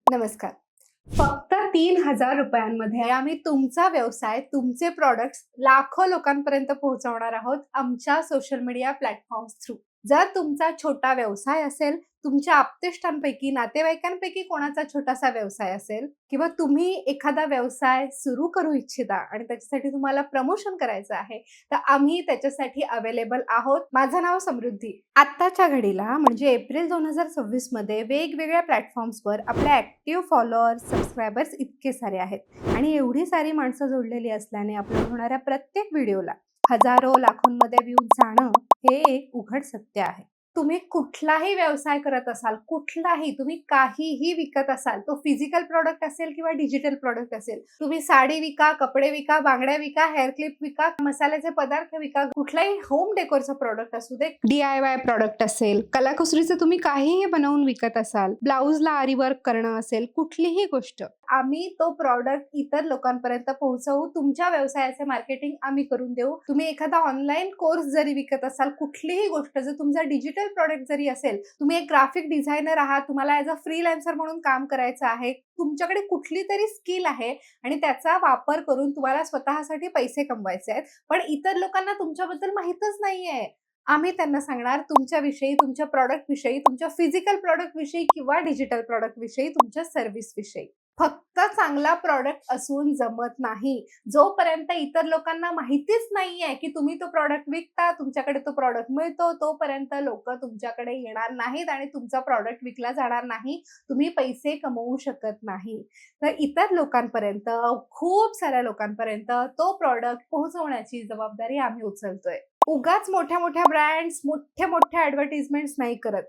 नमस्कार. फक्त 3,000 रुपयांमध्ये आम्ही तुमचा व्यवसाय, तुमचे प्रॉडक्ट्स लाखो लोकांपर्यंत पोहोचवणार आहोत आमच्या सोशल मीडिया प्लॅटफॉर्म्स थ्रू. जर तुमचा छोटा व्यवसाय असेल, तुमच्या आप्तेष्टांपैकी, नातेवाईकांपैकी कोणाचा छोटासा व्यवसाय असेल किंवा तुम्ही एखादा व्यवसाय सुरू करू इच्छिता आणि त्याच्यासाठी तुम्हाला प्रमोशन करायचं आहे, तर आम्ही त्याच्यासाठी अवेलेबल आहोत. माझं नाव समृद्धी. आत्ताच्या घडीला म्हणजे एप्रिल 2026 मध्ये वेगवेगळ्या प्लॅटफॉर्म्सवर आपले ऍक्टिव्ह फॉलोअर्स, सबस्क्रायबर्स इतके सारे आहेत आणि एवढी सारी माणसं जोडलेली असल्याने अपलोड होणाऱ्या प्रत्येक व्हिडिओला हजारो लाखोंमध्ये व्ह्यूज जाणं हे एक उघड सत्य आहे. तुम्ही कुठलाही व्यवसाय करत असाल, कुठलाही, तुम्ही काहीही विकत असाल, तो फिजिकल प्रॉडक्ट असेल किंवा डिजिटल प्रॉडक्ट असेल, तुम्ही साडी विका, कपडे विका, बांगड्या विका, हेअर क्लिप विका, मसाल्याचे पदार्थ विका, कुठलाही होम डेकोरचं प्रॉडक्ट असू दे, DIY प्रॉडक्ट असेल, कलाकुसरीचं तुम्ही काहीही बनवून विकत असाल, ब्लाऊजला आरी वर्क करणं असेल, कुठलीही गोष्ट, आम्ही तो प्रॉडक्ट इतर लोकांपर्यंत पोहोचवू. तुमच्या व्यवसायाचे मार्केटिंग आम्ही करून देऊ. तुम्ही एखादा ऑनलाईन कोर्स जरी विकत असाल, कुठलीही गोष्ट, जर तुमचा डिजिटल प्रॉडक्ट जरी असेल, तुम्ही एक ग्राफिक डिझायनर आहात, तुम्हाला ॲज अ फ्रीलान्सर म्हणून काम करायचं आहे, तुमच्याकडे कुठली तरी स्किल आहे आणि त्याचा वापर करून तुम्हाला स्वतःसाठी पैसे कमवायचे आहेत, पण इतर लोकांना तुमच्याबद्दल माहीतच नाहीये. आम्ही त्यांना सांगणार तुमच्याविषयी, तुमच्या प्रॉडक्ट विषयी, तुमच्या फिजिकल प्रॉडक्ट विषयी किंवा डिजिटल प्रॉडक्ट विषयी, तुमच्या सर्व्हिस विषयी. फक्त चांगला प्रॉडक्ट असून जमत नाही. जोपर्यंत इतर लोकांना माहितीच नाहीये की तुम्ही तो प्रॉडक्ट विकता, तुमच्याकडे तो प्रॉडक्ट मिळतो, तोपर्यंत लोक तुमच्याकडे येणार नाहीत आणि तुमचा प्रॉडक्ट विकला जाणार नाही. तुम्ही पैसे कमवू शकत नाही. तर इतर लोकांपर्यंत, खूप साऱ्या लोकांपर्यंत तो प्रॉडक्ट पोहोचवण्याची जबाबदारी आम्ही उचलतोय. उगाच मोठ्या मोठ्या ब्रँड्स, मोठ्या मोठ्या ऍडव्हर्टिजमेंट्स नाही करत.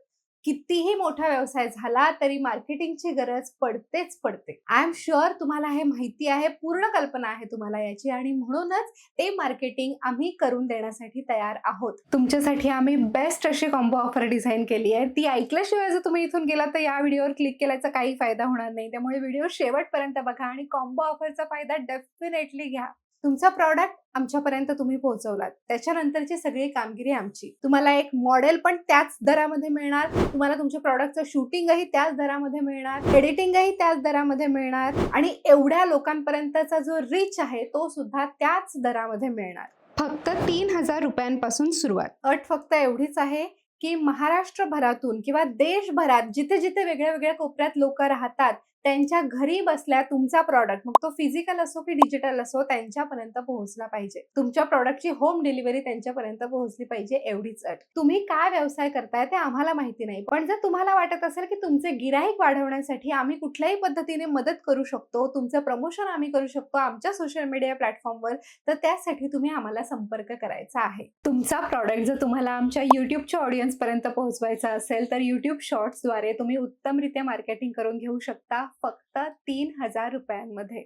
कितीही मोठा व्यवसाय झाला तरी मार्केटिंगची गरज पडतेच पडते. आय एम शुअर तुम्हाला हे माहिती आहे, पूर्ण कल्पना आहे तुम्हाला याची, आणि म्हणूनच ते मार्केटिंग आम्ही करून देण्यासाठी तयार आहोत. तुमच्यासाठी आम्ही बेस्ट अशी कॉम्बो ऑफर डिझाईन केली आहे. ती ऐकल्याशिवाय जर तुम्ही इथून गेलात तर या व्हिडिओवर क्लिक केल्याचा काही फायदा होणार नाही. त्यामुळे व्हिडिओ शेवटपर्यंत बघा आणि कॉम्बो ऑफरचा फायदा डेफिनेटली घ्या. तुमचा प्रॉडक्ट आमच्यापर्यंत तुम्ही पोहोचवलात, त्याच्यानंतरची सगळी कामगिरी आमची. तुम्हाला एक मॉडेल पण त्याच दरामध्ये मिळणार, तुम्हाला तुमच्या प्रॉडक्टचं शूटिंगही त्याच दरामध्ये मिळणार, एडिटिंगही त्याच दरामध्ये मिळणार आणि एवढ्या लोकांपर्यंतचा जो रीच आहे तो सुद्धा त्याच दरामध्ये मिळणार. फक्त 3,000 रुपयांपासून सुरुवात. अट फक्त एवढीच आहे की महाराष्ट्रभरातून किंवा देशभरात जिथे जिथे वेगळ्या वेगळ्या कोपऱ्यात लोक राहतात, त्यांच्या घरी बसल्या तुमचा प्रॉडक्ट, मग तो फिजिकल असो की डिजिटल असो, त्यांच्यापर्यंत पोहोचला पाहिजे. तुमच्या प्रॉडक्टची होम डिलिव्हरी त्यांच्यापर्यंत पोहोचली पाहिजे, एवढीच अट. तुम्ही काय व्यवसाय करताय ते आम्हाला माहिती नाही, पण जर तुम्हाला वाटत असेल की तुमचे गिराईक वाढवण्यासाठी आम्ही कुठल्याही पद्धतीने मदत करू शकतो, तुमचं प्रमोशन आम्ही करू शकतो आमच्या सोशल मीडिया प्लॅटफॉर्मवर, तर त्यासाठी तुम्ही आम्हाला संपर्क करायचा आहे. तुमचा प्रॉडक्ट जर तुम्हाला आमच्या युट्यूबच्या ऑडियन्स पर्यंत पोहोचवायचा असेल तर युट्यूब शॉर्ट्सद्वारे तुम्ही उत्तमरित्या मार्केटिंग करून घेऊ शकता, फक्त 3,000 रुपयांमध्ये.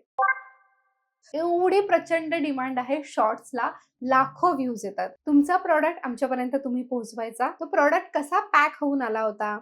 एवढी प्रचंड डिमांड आहे शॉर्ट्सला, लाखो व्ह्यूज येतात. तुमचा प्रॉडक्ट आमच्यापर्यंत तुम्ही पोहोचवायचा. तो प्रॉडक्ट कसा पॅक होऊन आला होता,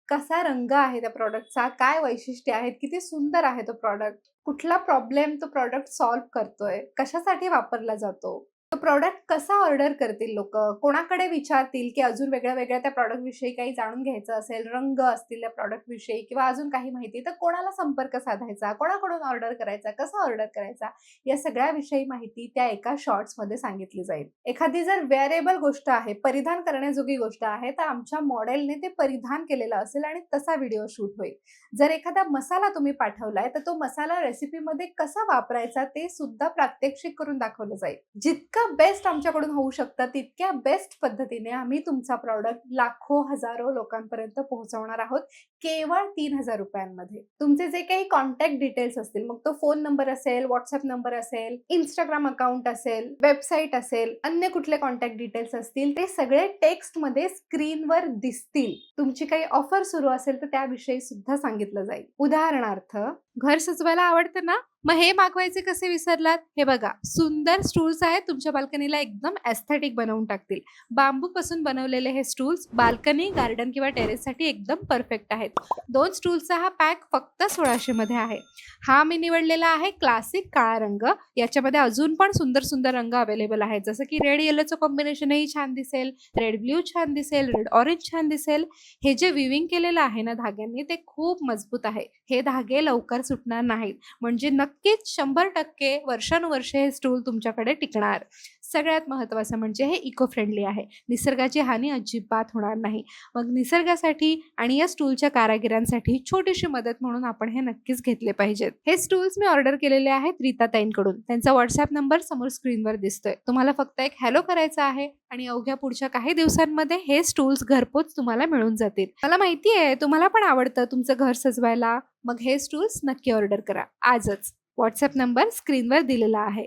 कसा रंग आहे त्या प्रॉडक्टचा, काय वैशिष्ट्य आहेत, किती सुंदर आहे तो प्रॉडक्ट, कुठला प्रॉब्लेम तो प्रॉडक्ट सॉल्व्ह करतोय, कशासाठी वापरला जातो, तो प्रॉडक्ट कसा ऑर्डर करतील लोक, कोणाकडे विचारतील की अजून वेगळ्या वेगळ्या त्या प्रॉडक्ट विषयी काही जाणून घ्यायचं असेल, रंग असतील त्या प्रॉडक्ट विषयी किंवा अजून काही माहिती, तर कोणाला संपर्क साधायचा, कोणाकडून ऑर्डर करायचा, कसा ऑर्डर करायचा, या सगळ्या विषयी माहिती त्या एका शॉर्ट्स मध्ये सांगितली जाईल. एखादी जर वेअरेबल गोष्ट आहे, परिधान करण्याजोगी गोष्ट आहे, तर आमच्या मॉडेलने ते परिधान केलेलं असेल आणि तसा व्हिडिओ शूट होईल. जर एखादा मसाला तुम्ही पाठवलाय तर तो मसाला रेसिपीमध्ये कसा वापरायचा ते सुद्धा प्रात्यक्षिक करून दाखवलं जाईल. जितकं बेस्ट आमच्याकडून होऊ शकतं तितक्या बेस्ट पद्धतीने आम्ही तुमचा प्रॉडक्ट लाखो हजारो लोकांपर्यंत पोहोचवणार आहोत, केवळ 3,000 रुपयांमध्ये. तुमचे जे काही कॉन्टॅक्ट डिटेल्स असतील, मग तो फोन नंबर असेल, व्हॉट्सअप नंबर असेल, इंस्टाग्राम अकाउंट असेल, वेबसाईट असेल, अन्य कुठले कॉन्टॅक्ट डिटेल्स असतील, ते सगळे टेक्स्टमध्ये स्क्रीनवर दिसतील. तुमची काही ऑफर सुरू असेल तर त्याविषयी सुद्धा सांगितलं जाईल. उदाहरणार्थ, घर सजवायला आवडतं ना, मग हे मागवायचे कसे विसरलात? हे बघा, सुंदर स्टूल्स आहेत, तुमच्या बाल्कनीला एकदम एस्थेटिक बनवून टाकतील. बांबूपासून बनवलेले हे स्टूल्स बाल्कनी, गार्डन किंवा टेरेससाठी एकदम परफेक्ट आहेत. 2 स्टूल्सचा हा पॅक फक्त 1600 मध्ये आहे. हा मी निवडलेला आहे क्लासिक काळा रंग. याच्यामध्ये अजून पण सुंदर सुंदर रंग अवेलेबल आहेत, जसं की रेड येलोचं कॉम्बिनेशनही छान दिसेल, रेड ब्ल्यू छान दिसेल, रेड ऑरेंज छान दिसेल. हे जे विविंग केलेलं आहे ना धाग्यांनी, ते खूप मजबूत आहे. हे धागे लवकर सुटणार नाहीत, म्हणजे नक्कीच 100% वर्षानुवर्षे हे स्टूल तुमच्याकडे टिकणार. सगळ्यात महत्त्वाचं म्हणजे हे इको फ्रेंडली आहे. निसर्गाची हानी अजिबात होणार नाही. मग निसर्गासाठी आणि या स्टूलच्या कारागिरांसाठी छोटीशी मदत म्हणून आपण हे नक्कीच घेतले पाहिजेत. हे स्टूल्स मी ऑर्डर केलेले आहेत रीताताईंकडून. त्यांचा व्हॉट्सअप नंबर समोर स्क्रीनवर दिसतोय. तुम्हाला फक्त एक हॅलो करायचा आहे आणि अवघ्या पुढच्या काही दिवसांमध्ये हे स्टूल्स घरपोच तुम्हाला मिळून जातील. मला माहिती आहे तुम्हाला पण आवडतं तुमचं घर सजवायला. मग हे स्टूल्स नक्की ऑर्डर करा आजच. व्हॉट्सअप नंबर स्क्रीनवर दिलेला आहे.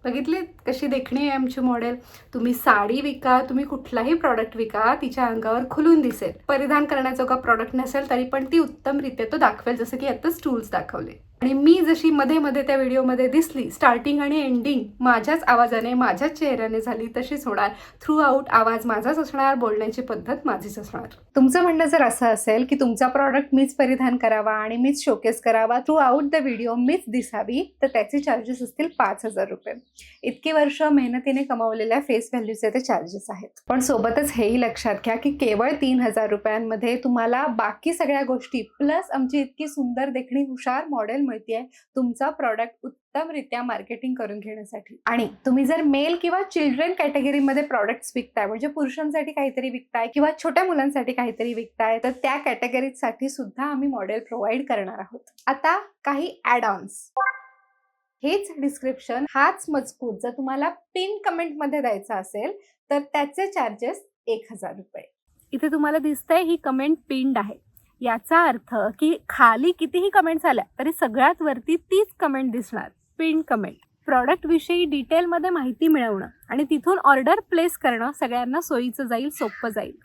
बघितली कशी देखणी आहे आमची मॉडेल. तुम्ही साडी विका, तुम्ही कुठलाही प्रॉडक्ट विका, तिच्या अंगावर खुलून दिसेल. परिधान करण्याजोगा प्रॉडक्ट नसेल तरी पण ती उत्तमरित्या तो दाखवेल, जसं की आता स्टूल्स दाखवले. आणि मी जशी मध्ये मध्ये त्या व्हिडिओमध्ये दिसली, स्टार्टिंग आणि एंडिंग माझ्याच आवाजाने, माझ्याच चेहऱ्याने झाली तशीच होणार. थ्रू आउट आवाज माझाच असणार, बोलण्याची पद्धत माझीच असणार. तुमचं म्हणणं जर असं असेल की तुमचा प्रॉडक्ट मीच परिधान करावा आणि मीच शोकेस करावा, थ्रू आउट द व्हिडिओ मीच दिसावी, तर त्याचे चार्जेस असतील 5000 रुपये. इतकी वर्ष मेहनतीने कमावलेल्या फेस व्हॅल्यूचे ते चार्जेस आहेत. पण सोबतच हेही लक्षात घ्या की केवळ 3000 रुपयांमध्ये तुम्हाला बाकी सगळ्या गोष्टी प्लस आमची इतकी सुंदर देखणी हुशार मॉडेल मिळते तुमचा प्रॉडक्ट उत्तमरित्या मार्केटिंग करून घेण्यासाठी. आणि तुम्ही जर मेल किंवा चिल्ड्रन कॅटेगरीमध्ये प्रॉडक्ट्स विकताय, म्हणजे पुरुषांसाठी काहीतरी विकताय किंवा छोट्या मुलांसाठी काहीतरी विकताय, तर त्या कॅटेगरीसाठी सुद्धा आम्ही मॉडेल प्रोव्हाइड करणार आहोत. आता काही ॲड ऑन्स. हेच डिस्क्रिप्शन, हाच मजकूर जर तुम्हाला पिन कमेंट मध्ये द्यायचा असेल तर त्याचे चार्जेस 1000 रुपये. इथे तुम्हाला दिसतंय ही कमेंट पिन्ड आहे. याचा अर्थ की खाली कितीही कमेंट्स आल्या तरी सगळ्यात वरती तीच कमेंट दिसणार, पिन्ड कमेंट. प्रॉडक्ट विषयी डिटेलमध्ये माहिती मिळवणं आणि तिथून ऑर्डर प्लेस करणं सगळ्यांना सोयीचं जाईल, सोपं जाईल.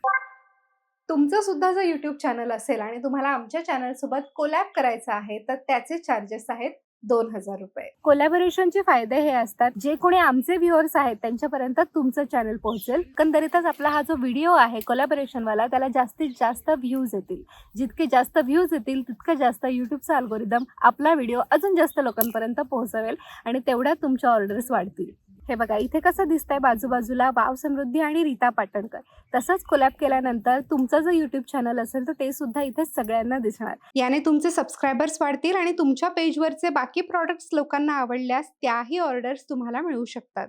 तुमचं सुद्धा जर यूट्यूब चॅनल असेल आणि तुम्हाला आमच्या चॅनल सोबत कोलॅब करायचं आहे तर त्याचे चार्जेस आहेत 2000 रुपये. कोलॅबोरेशनचे फायदे हे असतात, जे कोणी आमचे व्ह्युअर्स आहेत त्यांच्यापर्यंत तुमचं चॅनल पोहोचेल. एकंदरीतच आपला हा जो व्हिडिओ आहे कोलॅबोरेशनवाला, त्याला जास्तीत जास्त व्ह्यूज येतील. जितके जास्त व्ह्यूज येतील तितकं जास्त यूट्यूबचा अल्गोरिदम आपला व्हिडिओ अजून जास्त लोकांपर्यंत पोहोचवेल आणि तेवढ्यात तुमच्या ऑर्डर्स वाढतील. हे बघा, इथे कसं दिसतंय बाजूबाजूला वाव समृद्धी आणि रीता पाटणकर. तसंच कोलॅब केल्यानंतर तुमचं जर यूट्यूब चॅनल असेल तर ते सुद्धा इथे सगळ्यांना दिसणार. याने तुमचे सबस्क्रायबर्स वाढतील आणि तुमच्या पेजवरचे बाकी प्रॉडक्ट्स लोकांना आवडल्यास त्याही ऑर्डर्स तुम्हाला मिळू शकतात.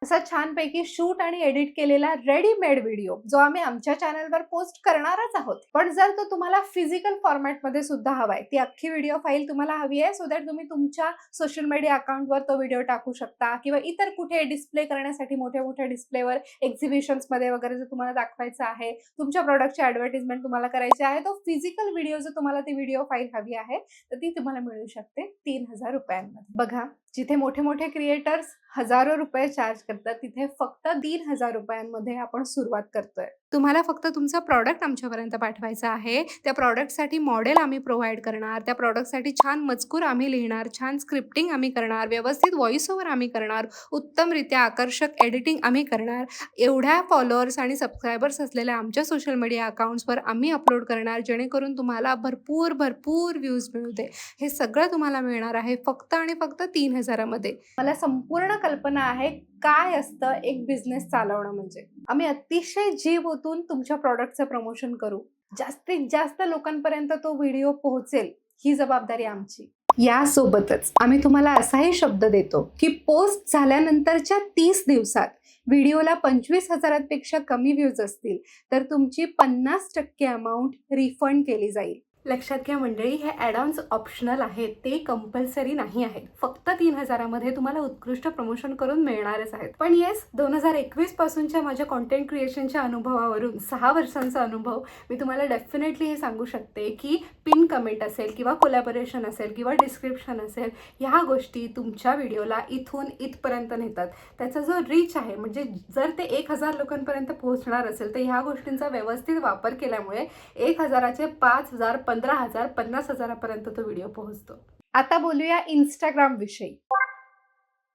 असा छानपैकी शूट आणि एडिट केलेला रेडीमेड व्हिडिओ जो आम्ही आमच्या चॅनलवर पोस्ट करणारच आहोत. पण जर तो तुम्हाला फिजिकल फॉर्मॅटमध्ये सुद्धा हवाय, ती अख्खी व्हिडिओ फाईल तुम्हाला हवी आहे, सो दॅट तुम्ही तुमच्या सोशल मीडिया अकाउंटवर तो व्हिडिओ टाकू शकता किंवा इतर कुठे डिस्प्ले करण्यासाठी मोठ्या मोठ्या डिस्प्लेवर, एक्झिबिशन्समध्ये वगैरे जर तुम्हाला दाखवायचं आहे, तुमच्या प्रॉडक्टची ॲडव्हर्टिजमेंट तुम्हाला करायची आहे, तो फिजिकल व्हिडिओ जर तुम्हाला ती व्हिडिओ फाईल हवी आहे तर ती तुम्हाला मिळू शकते 3000 रुपयांमध्ये. बघा, जिथे मोठे मोठे क्रिएटर्स हजारो रुपये चार्ज करतात, तिथे फक्त 3000 रुपयांमध्ये आपण सुरुवात करतोय. तुम्हाला फक्त तुमचं प्रॉडक्ट आमच्यापर्यंत पाठवायचं आहे. त्या प्रॉडक्टसाठी मॉडेल आम्ही प्रोव्हाइड करणार, त्या प्रॉडक्टसाठी छान मजकूर आम्ही लिहिणार, छान स्क्रिप्टिंग आम्ही करणार, व्यवस्थित व्हॉइस ओव्हर आम्ही करणार, उत्तमरित्या आकर्षक एडिटिंग आम्ही करणार. एवढ्या फॉलोअर्स आणि सबस्क्रायबर्स असलेल्या आमच्या सोशल मीडिया अकाउंट्सवर आम्ही अपलोड करणार, जेणेकरून तुम्हाला भरपूर भरपूर व्ह्यूज मिळू दे. हे सगळं तुम्हाला मिळणार आहे फक्त आणि फक्त 3000 मध्ये. मला संपूर्ण कल्पना आहे काय असतं एक बिझनेस चालवणं म्हणजे. आम्ही अतिशय जीव ओतून तुमच्या प्रॉडक्टचं प्रमोशन करू, जास्तीत जास्त लोकांपर्यंत तो व्हिडिओ पोहोचेल, ही जबाबदारी आमची. यासोबतच आम्ही तुम्हाला असाही शब्द देतो की पोस्ट झाल्यानंतरच्या 30 दिवसात व्हिडिओला 25,000पेक्षा कमी व्ह्यूज असतील तर तुमची 50% अमाऊंट रिफंड केली जाईल. लक्षात घ्या मंडळी, हे ॲडॉन्स ऑप्शनल आहेत, ते कंपल्सरी नाही आहेत. फक्त 3000 मध्ये तुम्हाला उत्कृष्ट प्रमोशन करून मिळणारच आहेत. पण येस, 2021 पासूनच्या माझ्या कॉन्टेंट क्रिएशनच्या अनुभवावरून 6 वर्षांचा अनुभव मी तुम्हाला डेफिनेटली हे सांगू शकते की पिन कमेंट असेल किंवा कोलॅबोरेशन असेल किंवा डिस्क्रिप्शन असेल, ह्या गोष्टी तुमच्या व्हिडिओला इथून इथपर्यंत नेतात. त्याचा जो रीच आहे, म्हणजे जर ते 1000 लोकांपर्यंत पोहोचणार असेल तर ह्या गोष्टींचा व्यवस्थित वापर केल्यामुळे 1000चे 5000, 15000, 50,000 पर्यंत तो व्हिडिओ पोहोचतो. आता बोलूया इंस्टाग्राम विषयी.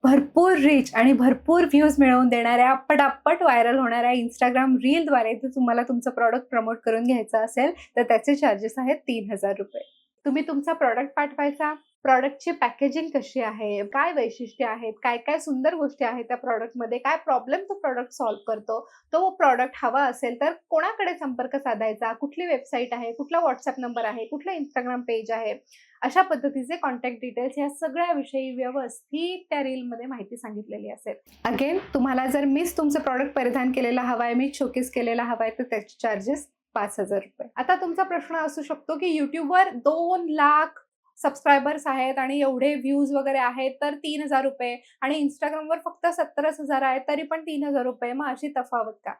भरपूर रीच आणि भरपूर व्ह्यूज मिळवून देणाऱ्या, पटापट व्हायरल होणाऱ्या इंस्टाग्राम रीलद्वारे जर तुम्हाला तुमचं प्रॉडक्ट प्रमोट करून घ्यायचं असेल तर त्याचे चार्जेस आहेत ₹3000. तुम्ही तुमचा प्रॉडक्ट पाठवायचा, प्रॉडक्टची पॅकेजिंग कशी आहे, काय वैशिष्ट्ये आहेत, काय काय सुंदर गोष्टी आहेत त्या प्रॉडक्टमध्ये, काय प्रॉब्लेम तो प्रॉडक्ट सॉल्व्ह करतो, तो प्रॉडक्ट हवा असेल तर कोणाकडे संपर्क साधायचा, कुठली वेबसाईट आहे, कुठला व्हॉट्सअप नंबर आहे, कुठलं इंस्टाग्राम पेज आहे, अशा पद्धतीचे कॉन्टॅक्ट डिटेल्स या सगळ्याविषयी व्यवस्थित त्या रीलमध्ये माहिती सांगितलेली असेल. अगेन तुम्हाला जर मीच तुमचं प्रॉडक्ट परिधान केलेला हवाय, मी शोकेस केलेला हवाय तर त्याचे चार्जेस ₹5000. आता तुमचा प्रश्न असू शकतो की युट्यूबवर 2 लाख सबस्क्रायबर्स आहेत आणि एवढे व्ह्यूज वगैरे आहेत तर ₹3000 आणि इंस्टाग्रामवर फक्त 70,000 आहेत तरी पण ₹3000. मग अशी तफावत का?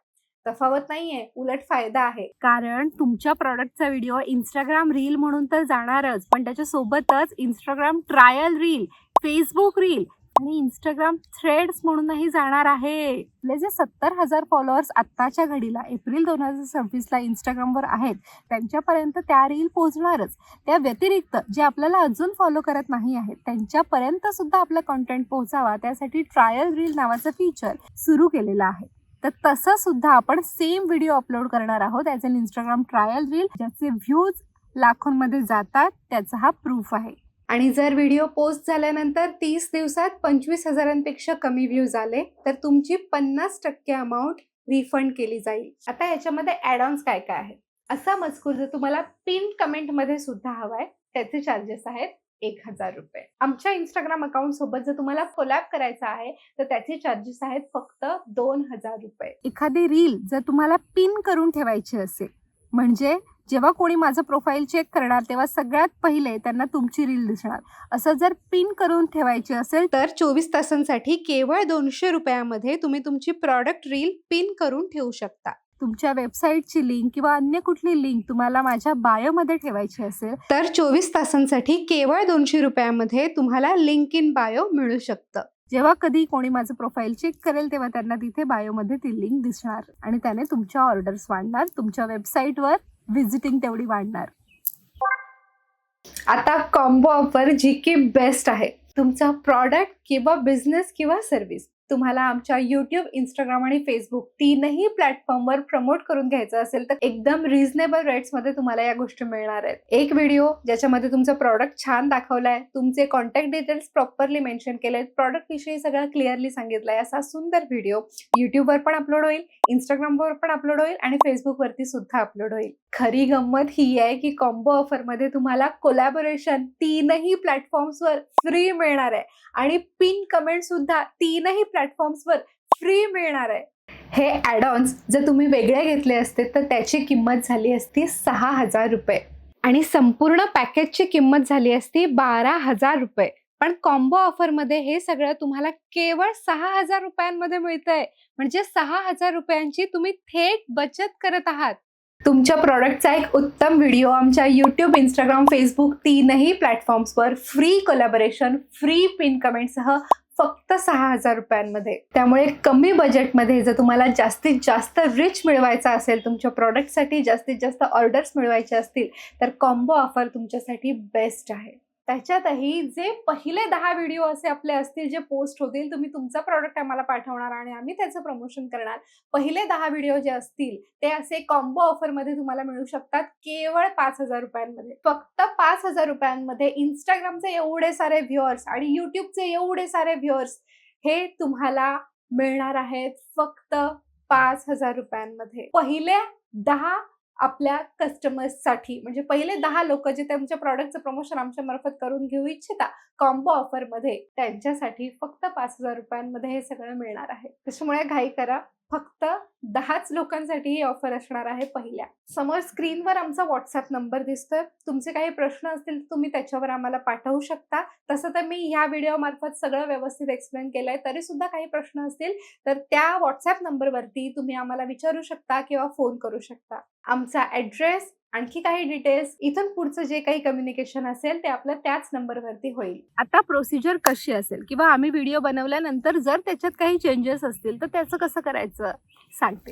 तफावत नाहीये, उलट फायदा आहे. कारण तुमच्या प्रॉडक्टचा व्हिडिओ इंस्टाग्राम रील म्हणून तर जाणारच, पण त्याच्या सोबतच Instagram trial reel, Facebook reel आणि इंस्टाग्राम थ्रेड्स म्हणूनही जाणार आहे. आपले जे 70,000 फॉलोअर्स आत्ताच्या घडीला एप्रिल 2026ला इंस्टाग्रामवर आहेत त्यांच्यापर्यंत त्या रील पोहोचणारच. त्या व्यतिरिक्त जे आपल्याला अजून फॉलो करत नाही आहेत त्यांच्यापर्यंत सुद्धा आपला कॉन्टेंट पोहोचावा त्यासाठी ट्रायल रील नावाचं फीचर सुरू केलेलं आहे. तर तसं सुद्धा आपण सेम व्हिडिओ अपलोड करणार आहोत as an Instagram trial reel, ज्याचे व्ह्यूज लाखोंमध्ये जातात त्याचा हा प्रूफ आहे. आणि जर व्हिडिओ पोस्ट झाल्यानंतर 30 दिवसात 25,000पेक्षा कमी व्ह्यूज आले तर तुमची 50% अमाऊंट रिफंड केली जाईल. आता याच्यामध्ये ॲड ऑन्स काय काय आहेत? असा मजकूर जर तुम्हाला पिन कमेंटमध्ये सुद्धा हवाय त्याचे चार्जेस आहेत ₹1000. आमच्या इंस्टाग्राम अकाउंट सोबत जर तुम्हाला कोलॅब करायचा आहे तर त्याचे चार्जेस आहेत फक्त ₹2000. एखादी रील जर तुम्हाला पिन करून ठेवायची असेल म्हणजे जेव्हा कोणी माझं प्रोफाईल चेक करणार तेव्हा सगळ्यात पहिले त्यांना तुमची रील दिसणार. असं जर पिन करून ठेवायची असेल तर 24 तासांसाठी केवळ ₹200 तुम्ही तुमची प्रॉडक्ट रील पिन करून ठेवू शकता. तुमच्या वेबसाईटची लिंक किंवा अन्य कुठली लिंक तुम्हाला माझ्या बायोमध्ये ठेवायची असेल तर 24 तासांसाठी केवळ ₹200 तुम्हाला लिंक इन बायो मिळू शकतं. जेव्हा कधी कोणी माझं प्रोफाईल चेक करेल तेव्हा त्यांना तिथे बायोमध्ये ती लिंक दिसणार आणि त्याने तुमच्या ऑर्डर्स वाढणार, तुमच्या वेबसाईटवर व्हिजिटिंग तेवढी वाढणार. आता कॉम्बो ऑफर जी की बेस्ट आहे. तुमचा प्रॉडक्ट किंवा बिझनेस किंवा सर्व्हिस तुम्हाला आमच्या YouTube, Instagram आणि Facebook तीनही प्लॅटफॉर्मवर प्रमोट करून घ्यायचं असेल तर एकदम रिझनेबल रेट्समध्ये तुम्हाला या गोष्टी मिळणार आहेत. एक व्हिडिओ ज्याच्यामध्ये तुमचं प्रॉडक्ट छान दाखवलाय, तुमचे कॉन्टॅक्ट डिटेल्स प्रॉपरली मेन्शन केलेत, प्रॉडक्ट विषयी सगळं क्लिअरली सांगितलंय, असा सुंदर व्हिडिओ YouTubeवर पण अपलोड होईल, Instagramवर पण अपलोड होईल आणि Facebookवरती सुद्धा अपलोड होईल. खरी गंमत ही आहे की कॉम्बो ऑफरमध्ये तुम्हाला कोलॅबोरेशन तीनही प्लॅटफॉर्म्सवर फ्री मिळणार आहे आणि पिन कमेंट सुद्धा तीनही प्लॅटफॉर्म्सवर फ्री मिळणार आहे. हे ॲड ऑन्स जर तुम्ही वेगळे घेतले असते तर त्याची किंमत झाली असती ₹6000 आणि संपूर्ण पॅकेजची किंमत झाली असती ₹12,000. पण कॉम्बो ऑफरमध्ये हे सगळं तुम्हाला केवळ ₹6000 मिळतंय. म्हणजे ₹6000 तुम्ही थेट बचत करत आहात. तुमच्या प्रॉडक्टचा एक उत्तम व्हिडिओ आमच्या YouTube, Instagram, Facebook तीनही प्लॅटफॉर्म्सवर फ्री कोलॅबोरेशन, फ्री पिन कमेंटसह फक्त ₹6000. त्यामुळे कमी बजेटमध्ये जर तुम्हाला जास्तीत जास्त रिच मिळवायचा असेल, तुमच्या प्रॉडक्टसाठी जास्तीत जास्त ऑर्डर्स मिळवायचे असतील तर कॉम्बो ऑफर तुमच्यासाठी बेस्ट आहे. त्याच्यातही जे पहिले 10 व्हिडिओ असे आपले असतील जे पोस्ट होतील, तुम्ही तुमचा प्रॉडक्ट आम्हाला पाठवणार आणि आम्ही त्याचं प्रमोशन करणार. पहिले 10 व्हिडिओ जे असतील ते असे कॉम्बो ऑफरमध्ये तुम्हाला मिळू शकतात केवळ ₹5000. फक्त ₹5000 इंस्टाग्रामचे एवढे सारे व्ह्युअर्स आणि युट्यूबचे एवढे सारे व्ह्युअर्स हे तुम्हाला मिळणार आहेत फक्त ₹5000. पहिल्या 10 आपल्या कस्टमर्ससाठी म्हणजे पहिले 10 लोक जे तुमच्या प्रॉडक्टचं प्रमोशन आमच्या मार्फत करून घेऊ इच्छिता कॉम्बो ऑफरमध्ये, त्यांच्यासाठी फक्त ₹5000 हे सगळं मिळणार आहे. त्याच्यामुळे घाई करा. फक्त 10च लोकांसाठी ही ऑफर असणार आहे पहिल्या. समोर स्क्रीनवर आमचा व्हॉट्सअप नंबर दिसतोय. तुमचे काही प्रश्न असतील तर तुम्ही त्याच्यावर आम्हाला पाठवू शकता. तसं तर मी ह्या व्हिडिओ मार्फत सगळं व्यवस्थित एक्सप्लेन केलंय. तरी सुद्धा काही प्रश्न असतील तर त्या व्हॉट्सअप नंबरवरती तुम्ही आम्हाला विचारू शकता किंवा फोन करू शकता. आमचा ॲड्रेस, आणखी काही डिटेल्स, इथून पुढचं जे काही कम्युनिकेशन असेल ते आपलं त्याच नंबरवरती होईल. आता प्रोसिजर कशी असेल किंवा आम्ही व्हिडिओ बनवल्यानंतर जर त्याच्यात काही चेंजेस असतील तर त्याचं कसं करायचं सांगते.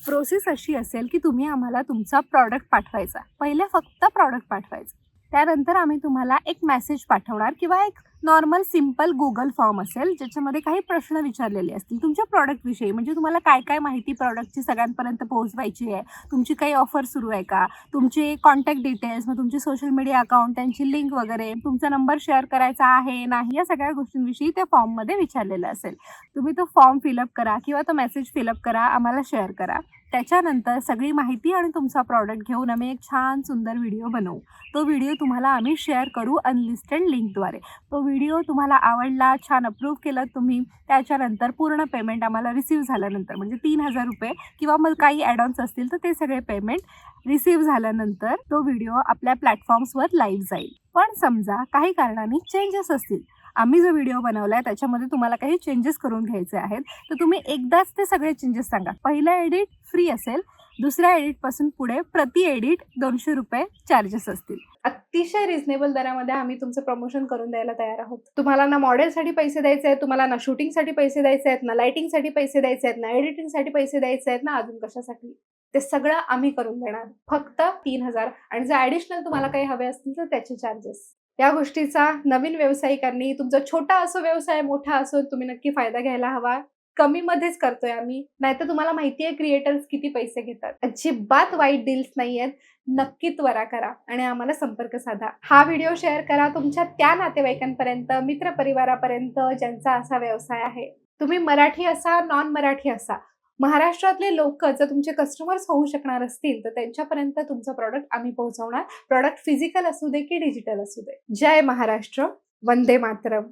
प्रोसेस अशी असेल की तुम्ही आम्हाला तुमचा प्रॉडक्ट पाठवायचा. पहिले फक्त प्रॉडक्ट पाठवायचं. त्यानंतर आम्ही तुम्हाला एक मेसेज पाठवणार किंवा एक नॉर्मल सिंपल गुगल फॉर्म असेल, ज्याच्यामध्ये काही प्रश्न विचारलेले असतील तुमच्या प्रॉडक्टविषयी. म्हणजे तुम्हाला काय काय माहिती प्रॉडक्टची सगळ्यांपर्यंत पोहोचवायची आहे, तुमची काही ऑफर सुरू आहे का, तुमचे कॉन्टॅक्ट डिटेल्स, मग तुमचे सोशल मीडिया अकाउंट, त्यांची लिंक वगैरे, तुमचा नंबर शेअर करायचा आहे नाही, या सगळ्या गोष्टींविषयी त्या फॉर्ममध्ये विचारलेलं असेल. तुम्ही तो फॉर्म फिलअप करा किंवा तो मेसेज फिलअप करा, आम्हाला शेअर करा. त्याच्यानंतर सगळी माहिती आणि तुमचा प्रॉडक्ट घेऊन आम्ही एक छान सुंदर व्हिडिओ बनवू. तो व्हिडिओ तुम्हाला आम्ही शेअर करू अनलिस्टेड लिंकद्वारे. तो व्हिडिओ तुम्हाला आवडला, छान अप्रूव्ह केलं तुम्ही, त्याच्यानंतर पूर्ण पेमेंट आम्हाला रिसीव्ह झाल्यानंतर, म्हणजे 3,000 रुपये किंवा मग काही ॲडॉन्स असतील तर ते सगळे पेमेंट रिसीव्ह झाल्यानंतर तो व्हिडिओ आपल्या प्लॅटफॉर्म्सवर लाईव्ह जाईल. पण समजा काही कारणाने चेंजेस असतील, आम्ही जो व्हिडिओ बनवला आहे त्याच्यामध्ये तुम्हाला काही चेंजेस करून घ्यायचे आहेत, तर तुम्ही एकदाच ते सगळे चेंजेस सांगा. पहिला एडिट फ्री असेल, दुसऱ्या एडिटपासून पुढे प्रति एडिट 200 रुपये चार्जेस असतील. अतिशय रिझनेबल दरामध्ये आम्ही तुमचं प्रमोशन करून द्यायला तयार आहोत. तुम्हाला ना मॉडेलसाठी पैसे द्यायचे आहेत, तुम्हाला ना शूटिंगसाठी पैसे द्यायचे आहेत, ना लाइटिंगसाठी पैसे द्यायचे आहेत, ना एडिटिंगसाठी पैसे द्यायचे आहेत, ना अजून कशासाठी. ते सगळं आम्ही करून देणार. फक्त 3,000. आणि जर ॲडिशनल तुम्हाला काही हवे असतील तर त्याचे चार्जेस. या गोष्टीचा नवीन व्यावसायिकांनी, तुमचा छोटा असो व्यवसाय, मोठा असो, तुम्ही नक्की फायदा घ्यायला हवा. कमीमध्येच करतोय आम्ही. नाहीतर तुम्हाला माहिती आहे क्रिएटर्स किती पैसे घेतात. अजिबात वाईट डील्स नाहीयेत. नक्की त्वरा करा आणि आम्हाला संपर्क साधा. हा व्हिडिओ शेअर करा तुमच्या त्या नातेवाईकांपर्यंत, मित्रपरिवारापर्यंत ज्यांचा असा व्यवसाय आहे. तुम्ही मराठी असा, नॉन मराठी असा, महाराष्ट्रातले लोक जर तुमचे कस्टमर्स होऊ शकणार असतील तर त्यांच्यापर्यंत तुमचं प्रॉडक्ट आम्ही पोहोचवणार. प्रॉडक्ट फिजिकल असू दे की डिजिटल असू दे. जय महाराष्ट्र. वंदे मातरम.